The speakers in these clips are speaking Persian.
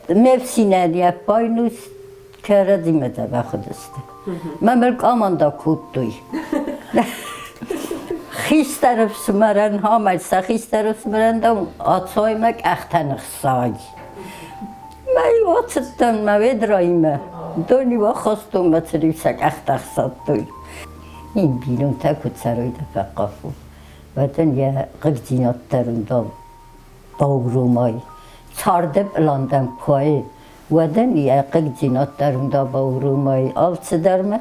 Mevsinen yapayınız karadime de bakıdıstı. Memel amanda kuttuy. Xistarıp sümeren hamaysa xistarıp sümeren de atsoymak ahtanık say. Ben oturttan mevedrayme. Doni va khostum matrifsak ahtak sattuy. این بینونتە کوچەرۆی دەفەقەفو وەتەنیە قەگجینۆتەرندۆ باورومای چاردە بلاندەم پایە وەدەنیە قەگجینۆتەرندۆ باورومای ئاڵچە دەرمە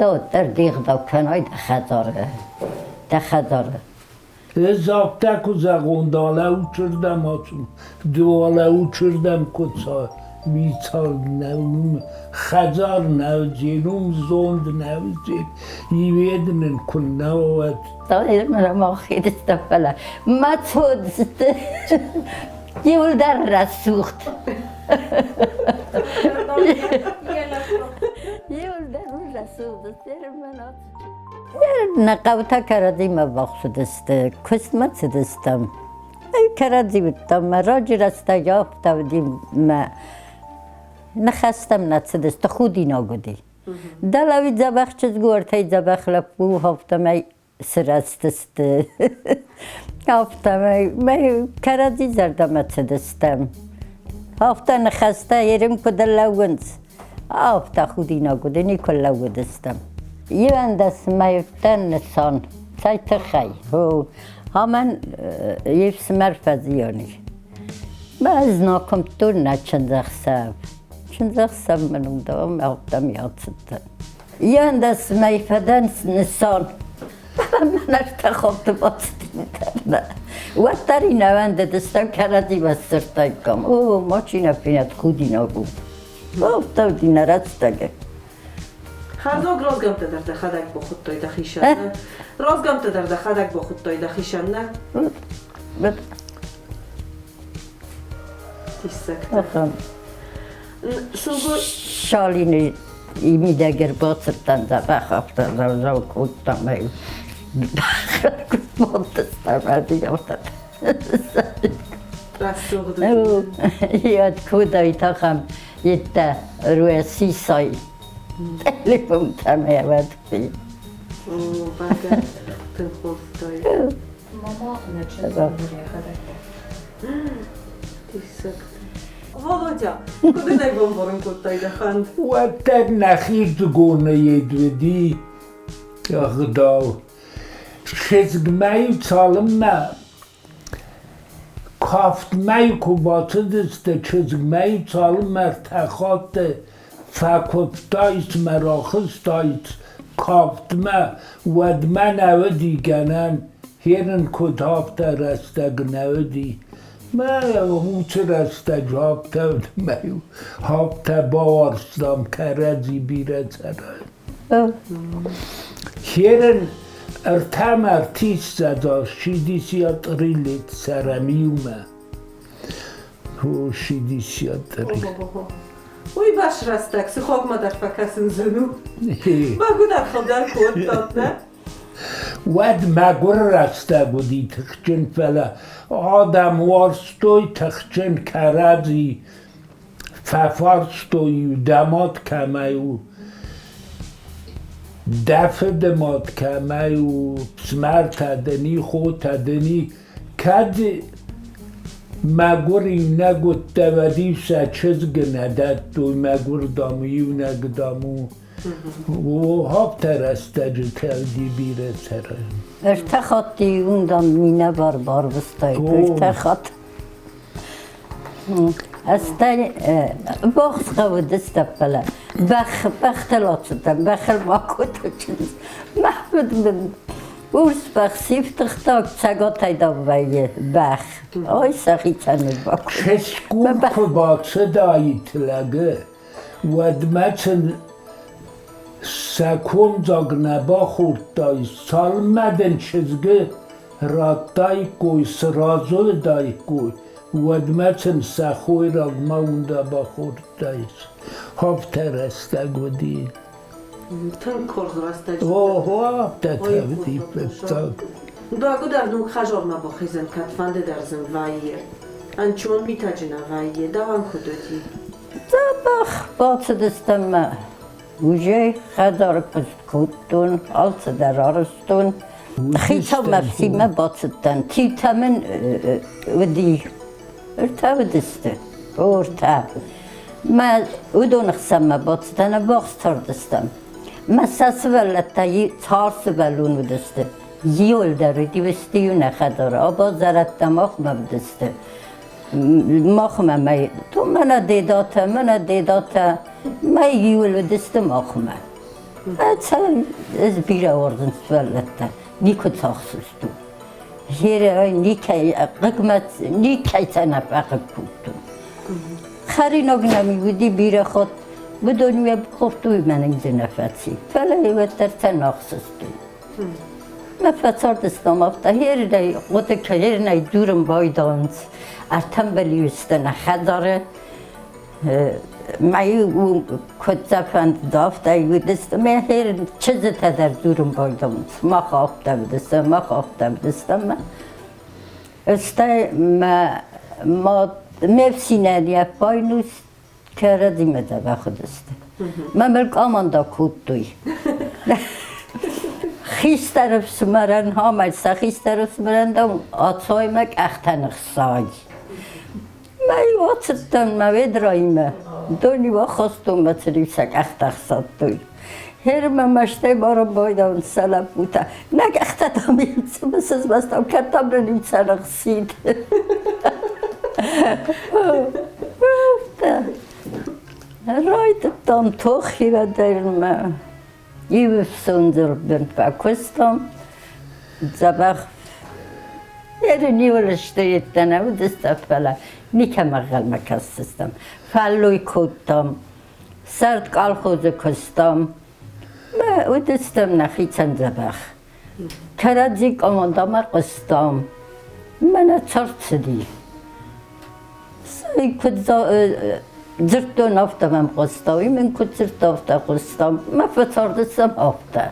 دۆتەر دیغدا کەنای دەخەدارە Zapta kuzağondala uçurdum açım, duvala uçurdum kutsa, miçal nevim, xazar nevcinum, zond nevcin, yivedinin kun nevet. Dağır mənə axid istəfələ, məçod istə, yıldır rəsuxt. Yıldır rəsuxt, istəyirəm mən açım. نقاوتا کردی ما بخشد است، کسمت دستم. کردی بودم راجی راستا یافته بودیم ما نخستم نتسد است خودی نگودی. دلوی زبخ چیز گورتی زبخ لپو هفته می سرست است. هفته می کردی زردم نتسد استم. هفته نخسته یرم کدل لونز. هفته خودی نگودی نیکل لود استم. یه دست میفتن نسان سایت خی و همان یه سمر فزیانی من از ناکم تور نه چند زخسب منم دوام آفتم یاد ستن یه دست میفتن نسان من ارتخابت باستیم نه و تری نونده دستم کردی بسترتای کم او ماچی نفیند خودی نگو آفتم دی نرستگه خرزاق رازگم تدرده خدک با خود تای دخیشن نه؟ رازگم تدرده خدک با خود تای دخیشن نه؟ تیسکته شالینی ایمی دگر باستن زبخ افتن رو کودتم ایو کودتستم ادی افتن رستوق دو یاد کودایی تاقم یده روی 30 سای تلفن تمه ود بی. بعد تنخوستای. ماما نچه می‌ریه خدای. تیسکته. والله کدوم نیوم برم کودتای دخند. و تر نخیز گونه یدودی اخداو. شزگمای سالم نه. کافت مای کوبات دست شزگمای سالم مرتخات فاکوبتایت مراخستایت کافتمه ودمه نودی گنن هیرن کد هافته رستگ نودی ما هموچه رستگ هافته ودمه هافته باورستم کرزی بیره سرای هیرن ارتم ارتیس زدا شیدیسیات ریلیت سرمیومه شیدیسیات ریلیت وی باش رستک سخوک ما در فکسن زنو بگو در خود در کود داد نه؟ ود مگر رسته بودی تخچن فلا آدم وارستوی تخچن کرزی ففارستوی دمات کمی و دفع دمات کمی و سمر تدنی خود تدنی کد مگر این نگود دوادی سچز گندد دوی مگر دامیو نگدامو و هاب ترسته تلدی بیره سره ارتخاطی اون دام مینه بار بستای ارتخاط استای باخت قود استفله بختلات شدم بخل ما کتا چیز محبود من ورس بخسیف تختاک چگاتای دابایی بخ آی سخی چنه باکو چسکو کباکسه داییت لگه ودمتن سکون زاگ نبا خورد دای سال مدن چزگه راتای کوی سرازو دای کوی ودمتن سخوی راگ مونده با خورد دایس هاف ترسته گودی تن کرد رسته اوه تتبدی بستاک داگو در نوک خجار ما با خیزن کتفنده در زن واییر انچون میتاجنا وایه دوام کدودی زبخ باصدستم وجه خدار کودتون آلت در آرستون خیلی مفسیمه باصدتن تیتمن ودی ارتا ودسته ارتا ما ودون خسمه باصدتن باخت تردستم ما ساس ولتایی تارس ولون ودسته یول داره دیوستیونه خداره آبا زرد دماغ مبدسته ماخمه می تو منو دیداته می یول ودسته ماخمه اصلا از بیره آوردن سوالته نیکو تاخصستو هیره های نیکی ققمت نیکی تنفق کودتون خری نمی بودی بیره خود بدونی بخورتوی من اینجا نفسی فلای وتر تناخصستو نفسار دستم افته هیره قطع که هیره دورم بایدانس ارتم بلیوستن خداره مایی او کتزفند دافته بودست من هیر چیزی در دورم بایدانس ما خوافته بودستم استه ما مفسینه دیه پاینوس که ردیمه ده بخودسته من ملک آمانده کود دوی خیست طرف سمرن ها مجلسه خیست طرف سمرن دم آتسای مک اختنخ سای مایی واتستم موید رایمه دونی با خواستم بطریسک اختخ ساد دوی هر من مشته بارم بایدم سلب بوده نک اختتم ایمسه بسز بستم کرتم رو نیمسه نخسید رایت دام توخی و درمه یه سندر بند بکستم زبخ یه نیولشته یتنه و دسته فلا نیکم اقل مکستستم فلوی کودتم سرد قال خوزه کستم و دستم نخیتن زبخ کرادزیک آماندم قستم من چرت سعی کد زرتون افتم قستاوی من کد زرت افته قستم ما فتردستم افته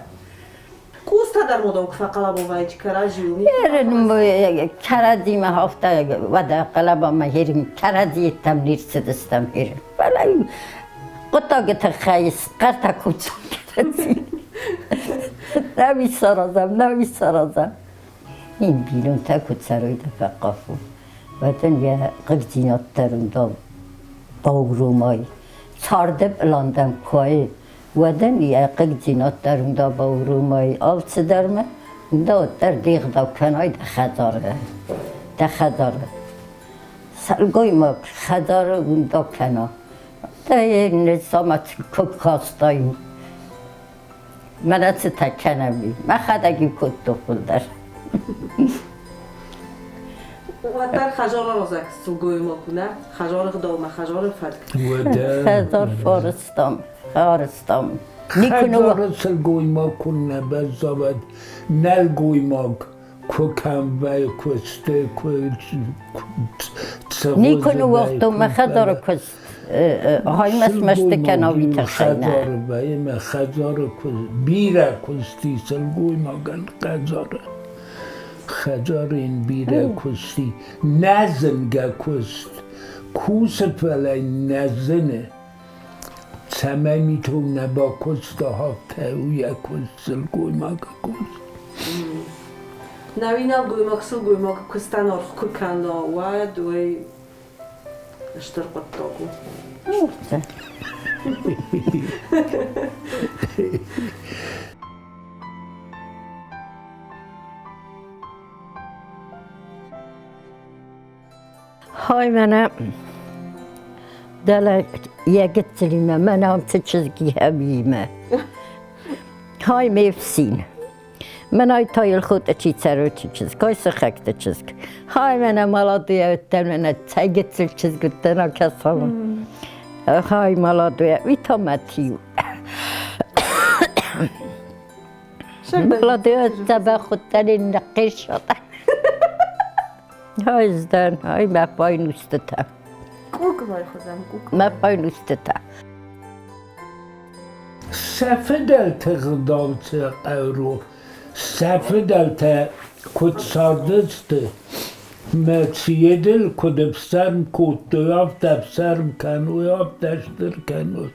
کوستا در مدام که قلبو وایچ کراجیونی کرادی ما افته و در قلبا ما هریم کرادی تم نیرسدستم هریم ولی قطع گت خیس قطع کوچم کرادی نمی سرازم این بینونتە کوچەرۆی دەفەقەف و وەتەنیا قرجینات دەروندا باورومای چاردە بڵاندەم کوای وەدەنیا قرجینات دەروندا باورومای ئاڵچە دەرمە دا دەردێغدا کەنای دەخەدارە سەلگۆی ما خەدارە وندا کەنا دەیە نێسامەت کوک خاستاییم منە چ تەکەنەمی مە خەدەگی کوت دۆخولدەر واتر خجار رازک سوگوی ما کنه خجار خداوم خجار فدک خجار فارستم خجار سلگوی ما کنه بزاود نلگوی ما کوکم و کسته نیکنو وقتو ما خجار کست های مشته کناوی تخینه خجار کست بیره کستی سلگوی ما گن خجار این بیره کستی نزنگه کست کوست ولی نزنه سمه میتونه با کست ها تاویه کست سلگوی ما کست نوینا گوی ما سلگوی ما کستن آرخ ککنا و دوی اشتر قطاقو های منم دل یکتریمه من هم چه چیزی همیمه های میفسین من های تایل خود چی سر و چی چیز کای سخکت چیز های منم مولادوی اوتن من تایگتر چیز گفتن کسام های مولادوی ویتامتیو مولادوی اوتن خودتن نقیش شده های زدن های مپای نوستتا مپای نوستتا صفه دلتا قدالتا قورو صفه دلتا کت ساردسته Merciedel kodepsarm kotoyav tepsarm kanoyav teştir kanoy.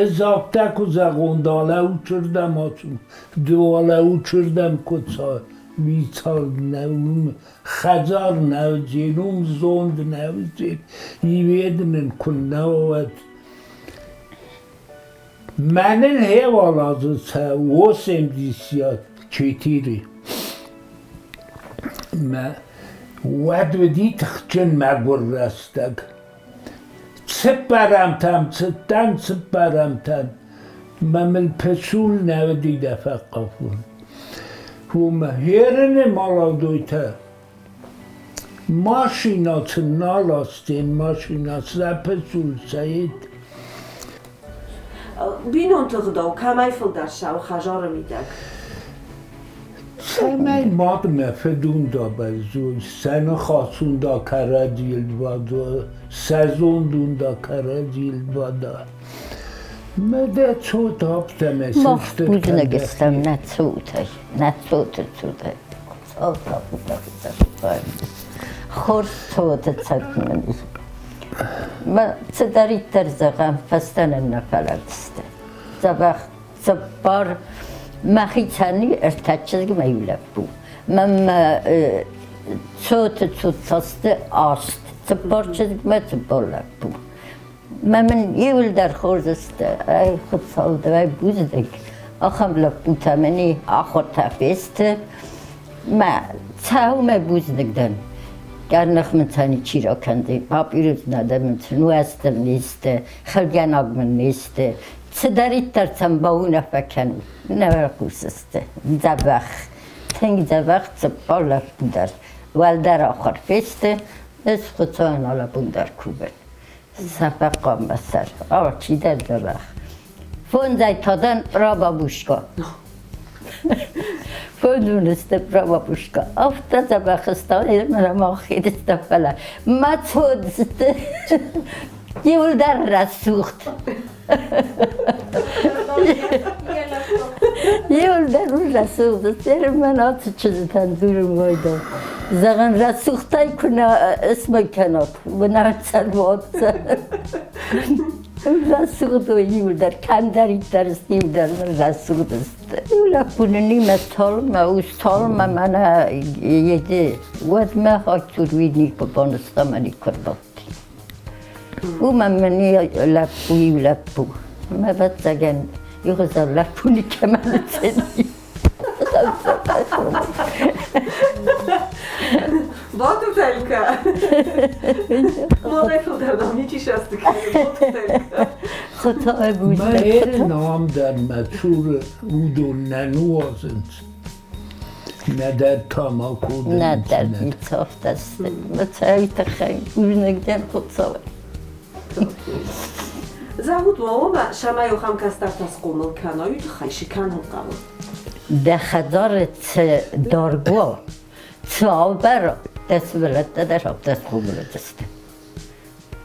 Zapta kuzagondala uçurdam açım. Duala uçurdam kutsa. Vital nevum, khazar nevcinum zond nevcin. Yivedinin kun nevet. Menin hevalazı sa o semdisiyat çetiri. Wad wedi tchyn magwr rastag. Tsipparam tam. Mamil pesul nevedi defa qafun. Huma herine Молодой. Maşinatı nalastin, maşinatı pesul sayit. Бинонтæ камай филдаршав хажар میدک. Semey madme fedunda bezul, seni khasunda karadil vada, sezondunda karadil vada. Mede çot hapteme sestir. Buzuna gitsem ne çotay, ne çotay. Khors çotay çakmeni. Ma çdarit terzagam fastanen nafaladiste. Sabah مخیتانی ارتچه که میولد بود من چوت تاست آست تبارچه که متبالد بود من یول در خورد است ای خود ساده وی بوده آخم لب بودمانی آخر تفیست ما تاو می بوده دن گرنخ من تانی چی را کنده پاپیروز نده من تنو استم نیسته خلگن آگمن نیسته صدریت ترسم با اون فکنی نور قوسسته زبخ تنگ زبخ بالا بودر ول در آخر فسته از خودتان حالا بودر کوبن زبخ قام بسر چی در زبخ فون زای تادن را بابوشکا فون دونسته را بابوشکا افتا زبخ استانی من ما خیلی استفاله ما تودسته یول در رسوخت یول در اون رسوخت سر من آتو چیزی تندورم وایده زغن رسوختای کنه اسم کنات بنام سلوات رسوخت و یول در کندری درست یول در من رسوخت است یول اپونه نیمه سال ما او سال ما من یده ود ما خاکتور ویدنی بانستا منی کرد او منی لپو ما بعد زگن یخوزا لپونی که من تنی با تو تلکه ما رفت دردم یه چیش هستی که با تو تلکه خطای بود مهر نام در مشهور اودو ننوازند نه در تاماکو نه در بیتافت است متعویت خیلی بورنگدن خود ساوه زهود ماما شما یو خم کستر تاس قومل کنایو تو خیشی کن هم قبول دخدار دارگو صابر دست بلد در آب دست قومل دسته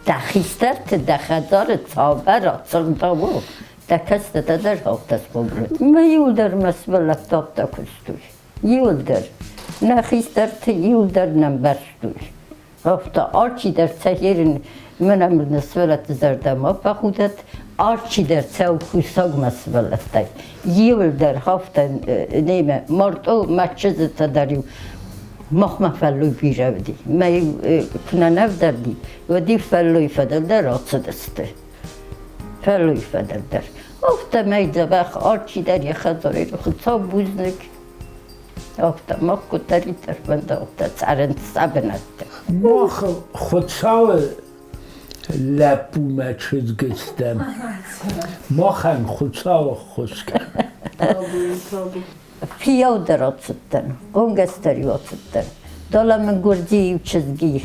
دخیستر دخدار صابر صندابو دکست در آب دست قومل ما یول در مسئله داب دکستوی یول در نخیستر یول در نمبرستوی رفته آرچی در سهیرین منم نسبت زردم با خودت آرچی در سو خوساگ مسئله دای یول در هفته نیمه مرد او مچز تدریو مخم فلوی بیرودی ما کنه نف دردی و دی فلوی فدل در آسد استه فلوی فدل در هفته میده بخ آرچی در یه خداری رو خودسا بوزنک هفته ما کتری در بنده هفته سرند سبنده ما خودسا لپو مچز گستم ما خم خودسا خوشکم پیاو در آتستن گنگستری آتستن دالا من گرزی چزگی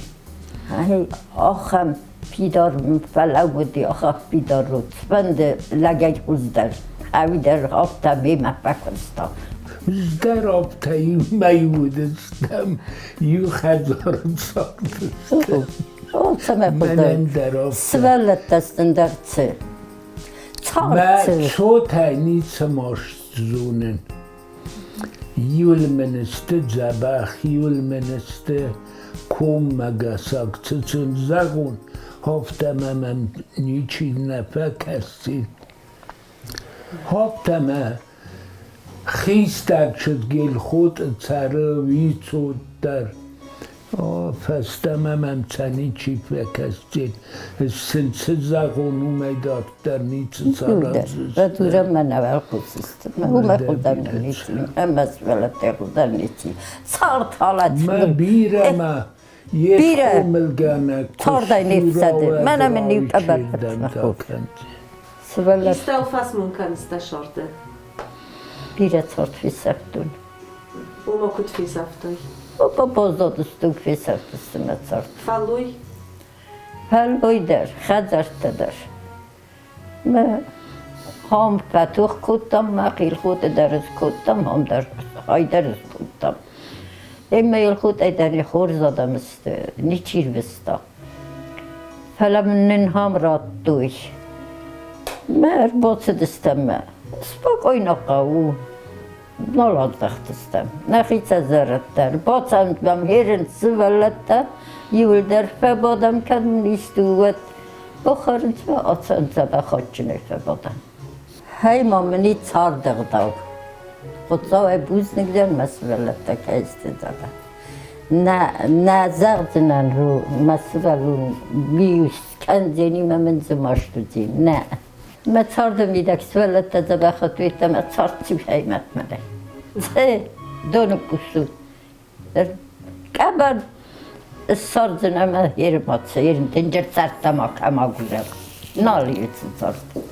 آخم پیدار فلو بودی آخم پیدار رو بند لگه خوزدر اوی در آفتا بیمه بکنستا در آفتا میودستم یو خزارم ساختستم Olsam burada svellet desten dertse. Men så tæni samashzunen. Julmeneste zabach, julmeneste کم مگسک چچن زگون هفتم من نیچی نفکستی هفتم خیستر شد گل خود تراوی چود در فستم من تنی چی فکستی سنس زگون اومداد در نیچه سرازست و دورم من اول خودستم من خودم نیچیم هم مسئولت خودم نیچیم سارت حالت ما بیرم یک کملگانه تاردای نفسده من هم نیو ابر سوالت İstavfas mümkün iste şartı. بیره تارت فی سفتون Uma kut fisaftay. بابا بازدادستو فی سفتستم تارت Faluy. هلوی در خزرت در من هم فتوخ کتم من خیل خود درست کتم هم در های درست کتم اما یل خود ایدنی خور زدم است نیچیر بستا فلا من هم رات دوی من باید دستم سپاک اینا قاو نالاد وقتستم نخیت زرد در باید بم هرن سوالت در یول در فبادم کدم نیستوت بخارن و آتان زبا خاچنه فبادم های مامنی چار دغداو خودزاوی بوز نگدن مسئولت که استدادم نه زغدنن رو مسئولون بیوست کنزینی من زماشتو زین نه من چاردم ایدک سولت زبا خطویتا من چارد چی حیمت منه چه دونو کسو در کبر ساردن ama yerim atsa yerim tencere serttem ama güzel. Nalıyorsun sardım.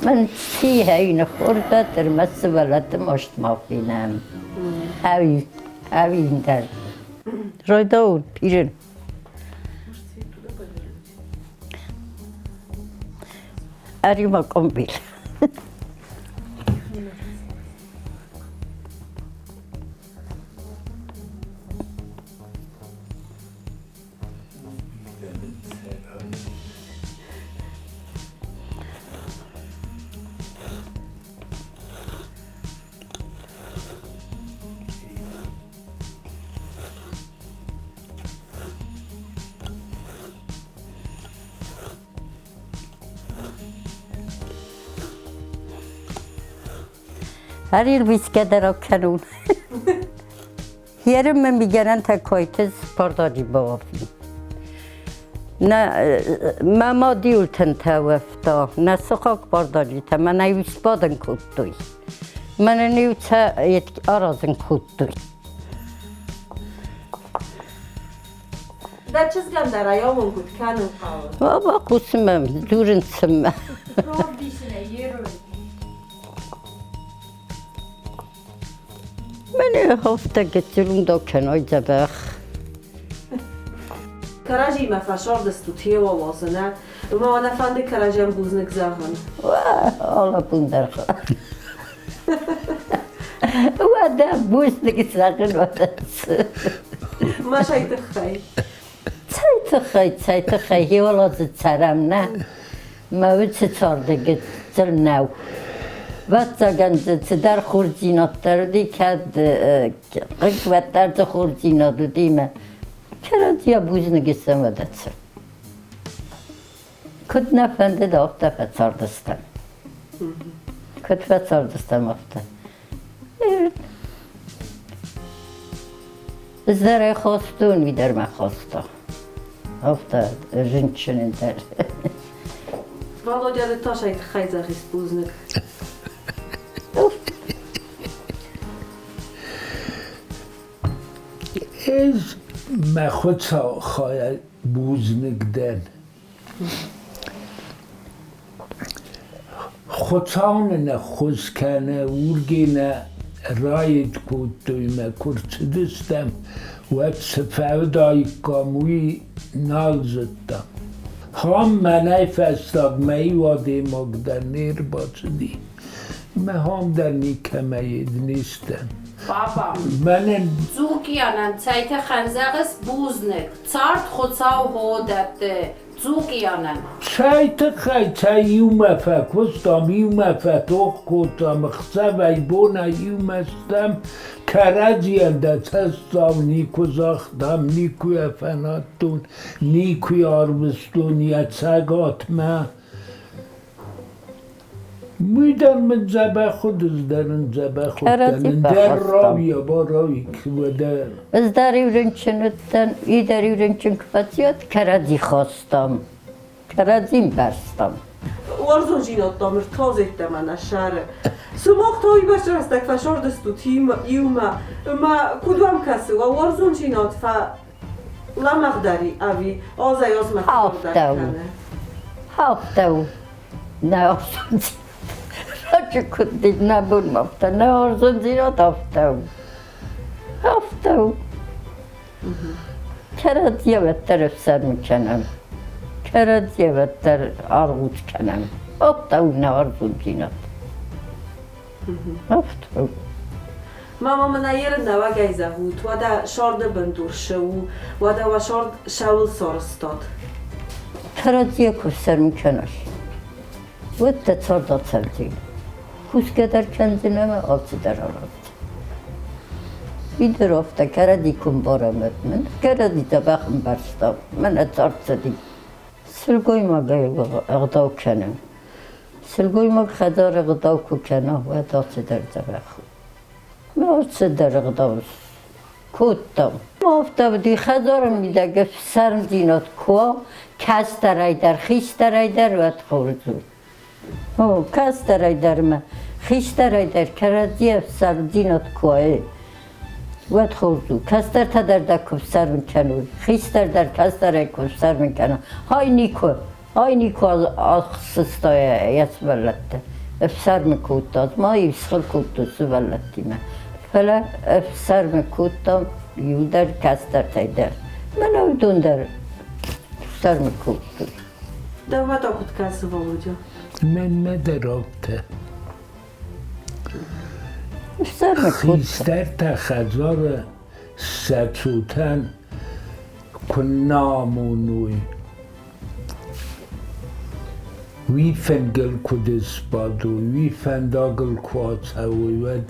Ben siyahını orada termesi veladım açtmafinem. Evi der. Rayda ol pirin. Arima kombil. Her yıl biz kadar okyanun. Yerim mi gelen tek koytuz pardacı bafi. Ne mama diyorten tevafta, ne sokak pardacı ta, ben ayıs badan kuttuy. Ben neyse arazın kuttuy. در چیز کم در ایامون بود کنم قاول. Baba kusmam, durun sıma. من هفته گترون دا کنای زبخ. کراجی ما فشار دستو تیه و واسنه ما نفهمده کراجی هم بوزنک زخن. حالا بوندر خواه. و ده بوزنک زخن و دست. ما شاید خیلی. چای تخیی والا زد سرم نه. ما وچه چارده گتر نو. وقت گنده در خورجینات دردی کد قوت درد خورجینات دیمه کرد یا بوز نگستم و دستم کد نفنده دافته فتاردستم کد فتاردستم افته زره خواستون ویدر من خواستا افته رنچنین در والا جاده تا شاید خیلی زخیست بوزنک از ما خود خواهد بوزنک دن خودسان نه خوزکنه ورگی نه رایت کود دوی ما کرچه دستم و سفودای کاموی نال زدم هم منای فستاق مایی واده مگدن نیر باشدی ما هم در نیکمه نیستم Baba, من Zugjanan Zeit Hansares Buznek, zart Hotzau hodete, Zugianen. Zij iume făcustam, iume fătocutam, xțevei bună iume stem, Keredzien de cestam, niku zaxtam, niku efenatun, niku arvistun, yetsegat me. Müden mit zebe khud izderin zebe khud denin der raviya baravik veder. Zdari ürünçünütten, idari ürünçün kıpatiyat kerezi khastam. Kerezim berstam. Orzon zsinottam, mert hazéttem a sára. Szomogta, hogy besreztek fel sordoztut iuma, ma kudvam kasu, a orzon zsinot fa lamagdari, avi, azaj az meg Haftav. Ne orzon zsinot. Raczej kudit ne bulmapta, ne orzon zsinot haftav. Haftav. Kerezi vetter öfser mikenem. Kerezi vetter arvut kenem. Haftav ne orzon zsinot. Haftav. Mama mana yerinde vagajza hút, vada sarda bentur shau, vada va shard shaul sorstat. Kerezi kufser mikenem. Vette çorda çeldi. Kus kadar kendine mi altı der aradı. Bir de hafta keredi kumbaram etmen. Keredi de bakım barstam. Mene tartsadım. Silgoyma gaygo ağdav kenem. Silgoyma kadar ağdav kukena ve datı der de bakım. Me altı der ağdav kuttam. Hafta budi kadarım bir de gösterm dinat kuva. Kas deray der, hiç deray der ve txurdu. Kas deray der me. Hiç deray der, kerediye sardinat kuva. Ve txurdu. Kas der tader da kufsar mkenur. Hiç der kas deray kufsar mkenur. Hay niku aksıstaya yasvallette. Efsar mı kuttaz, ma yivsıl kuttusu valletti me. Fele efsar mı kuttam, yuder kas der tayder. Men avdun der. Efsar mı kuttu. Da vada kut kasu Volodya. Men ne derokte? Efsar mı kuttu. Hister te khazar setutan kunnamunuy. Vi fengel kudis badu, vi fendagel kuatsawi ved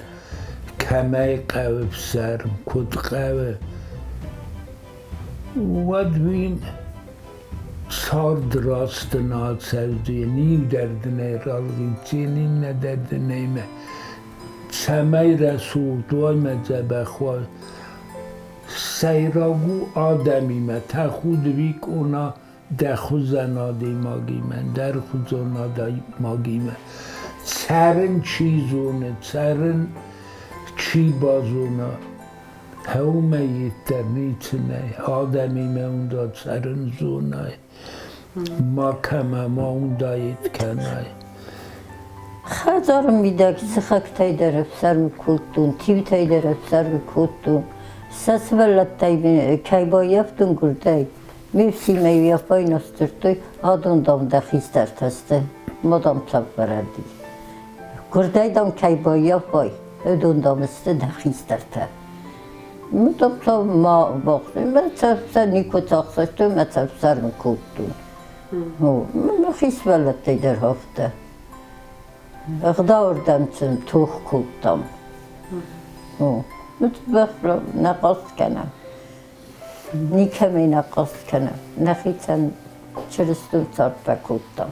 kamay qav sarm kud qav. Vad vim sard rastına sevdiği niv derdine ralgitinin ne derdine me. Semey Resul doyme zebekwa seyragu ademime te khud vik ona de khuzanadi magime der khuzanadi magime çerin çizune çerin çibazuna hevme yeter nitine ademime onda çerin zunay makame onda yetkenay. Хазарм видак сахактай дерев сарм куттун, тивтай дерев сарм куттун. Сасвалаттай кайбояфтун гурдай. Мевсимей япай настыртой, адундам да хистартасты. Модам сапваради. Гурдайдам кайбояпай, адундам исты да хистарта. Модам сап ма бахты, мен сапса нико тақсашты, мен сапсарм куттун. Мен хисвалаттай дер хафта. Ağdavurdamçın tuğ kuttam. Mutbaqla naqas kanam. Nikami naqas kanam. Naxitan çırıstım çarpa kuttam.